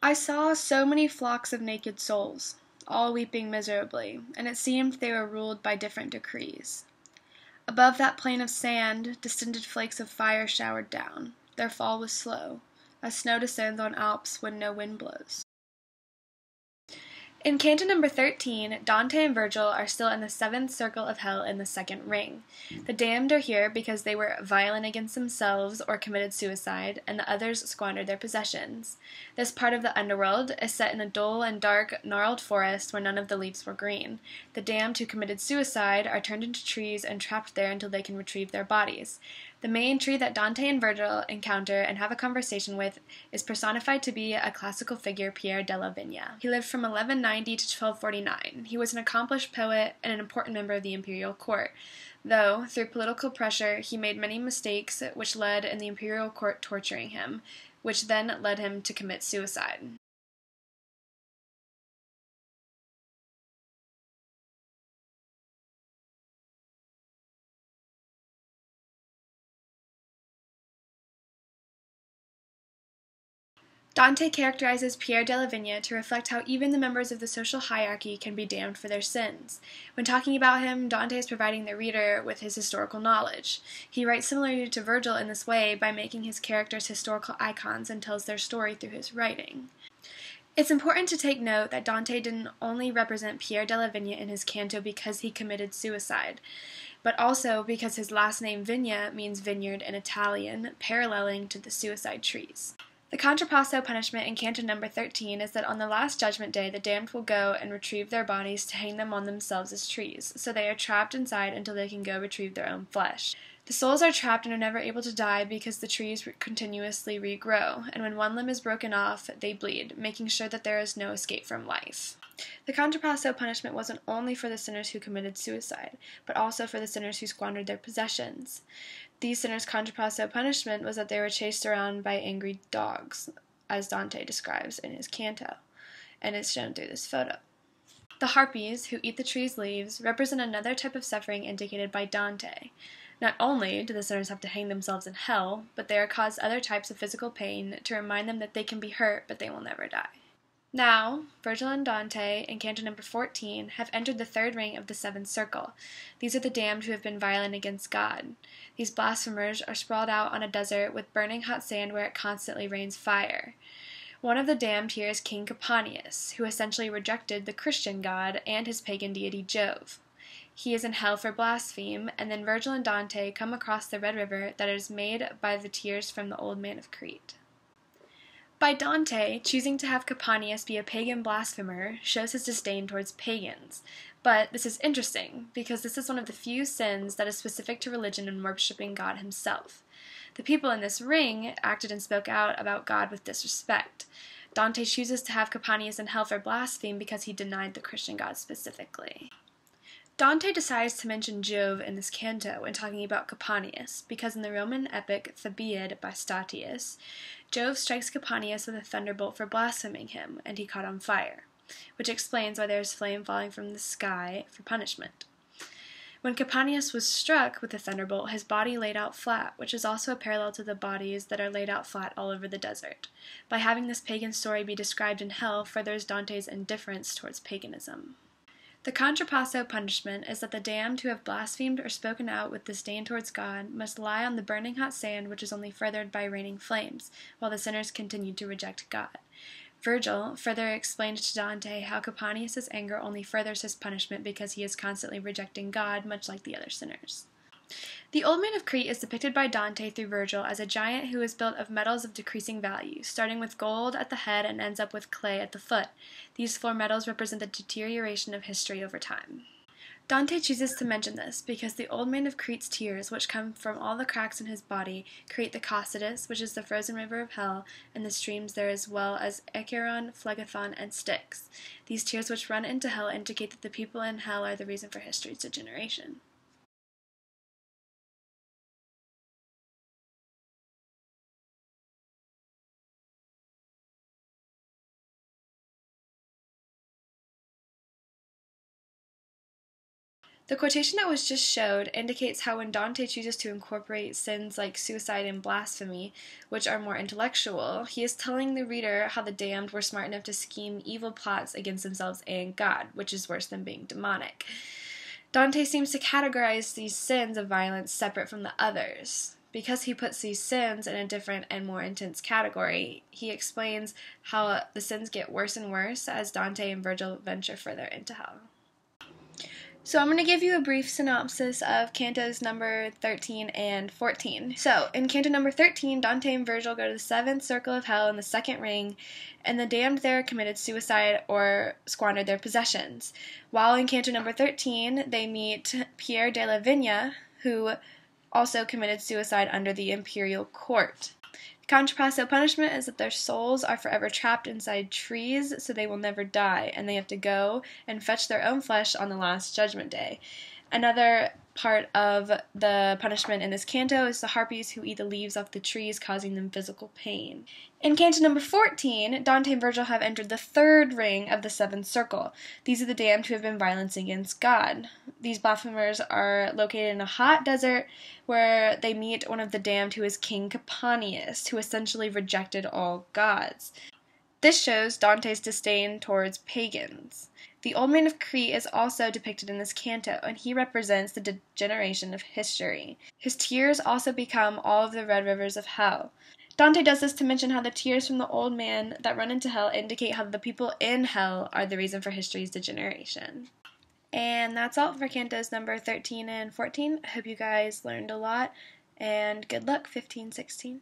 I saw so many flocks of naked souls, all weeping miserably, and it seemed they were ruled by different decrees. Above that plain of sand, distended flakes of fire showered down. Their fall was slow, as snow descends on Alps when no wind blows. In Canto number 13, Dante and Virgil are still in the seventh circle of hell in the second ring. The damned are here because they were violent against themselves or committed suicide, and the others squandered their possessions. This part of the underworld is set in a dull and dark, gnarled forest where none of the leaves were green. The damned who committed suicide are turned into trees and trapped there until they can retrieve their bodies. The main tree that Dante and Virgil encounter and have a conversation with is personified to be a classical figure, Pier della Vigna. He lived from 1190 to 1249. He was an accomplished poet and an important member of the imperial court, though, through political pressure, he made many mistakes which led in the imperial court torturing him, which then led him to commit suicide. Dante characterizes Pier della Vigna to reflect how even the members of the social hierarchy can be damned for their sins. When talking about him, Dante is providing the reader with his historical knowledge. He writes similarly to Virgil in this way by making his characters historical icons and tells their story through his writing. It's important to take note that Dante didn't only represent Pier della Vigna in his canto because he committed suicide, but also because his last name Vigna means vineyard in Italian, paralleling to the suicide trees. The contrapasso punishment in Canto number 13 is that on the last judgment day the damned will go and retrieve their bodies to hang them on themselves as trees, so they are trapped inside until they can go retrieve their own flesh. The souls are trapped and are never able to die because the trees continuously regrow, and when one limb is broken off, they bleed, making sure that there is no escape from life. The contrapasso punishment wasn't only for the sinners who committed suicide, but also for the sinners who squandered their possessions. These sinners' contrapasso punishment was that they were chased around by angry dogs, as Dante describes in his canto, and is shown through this photo. The harpies, who eat the tree's leaves, represent another type of suffering indicated by Dante. Not only do the sinners have to hang themselves in hell, but they are caused other types of physical pain to remind them that they can be hurt, but they will never die. Now, Virgil and Dante, in Canto number 14, have entered the third ring of the seventh circle. These are the damned who have been violent against God. These blasphemers are sprawled out on a desert with burning hot sand where it constantly rains fire. One of the damned here is King Caponius, who essentially rejected the Christian God and his pagan deity Jove. He is in hell for blaspheme, and then Virgil and Dante come across the Red River that is made by the tears from the old man of Crete. By Dante, choosing to have Caponius be a pagan blasphemer shows his disdain towards pagans. But this is interesting, because this is one of the few sins that is specific to religion and worshipping God himself. The people in this ring acted and spoke out about God with disrespect. Dante chooses to have Caponius in hell for blaspheme because he denied the Christian God specifically. Dante decides to mention Jove in this canto when talking about Caponius, because in the Roman epic Thebaid by Statius, Jove strikes Caponius with a thunderbolt for blaspheming him, and he caught on fire, which explains why there is flame falling from the sky for punishment. When Caponius was struck with the thunderbolt, his body laid out flat, which is also a parallel to the bodies that are laid out flat all over the desert. By having this pagan story be described in hell furthers Dante's indifference towards paganism. The contrapasso punishment is that the damned who have blasphemed or spoken out with disdain towards God must lie on the burning hot sand, which is only furthered by raining flames, while the sinners continue to reject God. Virgil further explained to Dante how Caponius' anger only furthers his punishment because he is constantly rejecting God, much like the other sinners. The Old Man of Crete is depicted by Dante through Virgil as a giant who is built of metals of decreasing value, starting with gold at the head and ends up with clay at the foot. These four metals represent the deterioration of history over time. Dante chooses to mention this because the Old Man of Crete's tears, which come from all the cracks in his body, create the Cocytus, which is the frozen river of hell, and the streams there as well as Acheron, Phlegethon, and Styx. These tears which run into hell indicate that the people in hell are the reason for history's degeneration. The quotation that was just showed indicates how when Dante chooses to incorporate sins like suicide and blasphemy, which are more intellectual, he is telling the reader how the damned were smart enough to scheme evil plots against themselves and God, which is worse than being demonic. Dante seems to categorize these sins of violence separate from the others. Because he puts these sins in a different and more intense category, he explains how the sins get worse and worse as Dante and Virgil venture further into hell. So I'm going to give you a brief synopsis of Cantos number 13 and 14. So, in Canto number 13, Dante and Virgil go to the 7th circle of hell in the second ring, and the damned there committed suicide or squandered their possessions. While in Canto number 13, they meet Pierre de la Vigne, who also committed suicide under the imperial court. Contrapasso punishment is that their souls are forever trapped inside trees, so they will never die, and they have to go and fetch their own flesh on the last judgment day. Another part of the punishment in this canto is the harpies who eat the leaves off the trees, causing them physical pain. In Canto number 14, Dante and Virgil have entered the 3rd ring of the 7th circle. These are the damned who have been violent against God. These blasphemers are located in a hot desert where they meet one of the damned who is King Capaneus, who essentially rejected all gods. This shows Dante's disdain towards pagans. The Old Man of Crete is also depicted in this canto, and he represents the degeneration of history. His tears also become all of the red rivers of hell. Dante does this to mention how the tears from the old man that run into hell indicate how the people in hell are the reason for history's degeneration. And that's all for Cantos number 13 and 14. I hope you guys learned a lot, and good luck 15-16.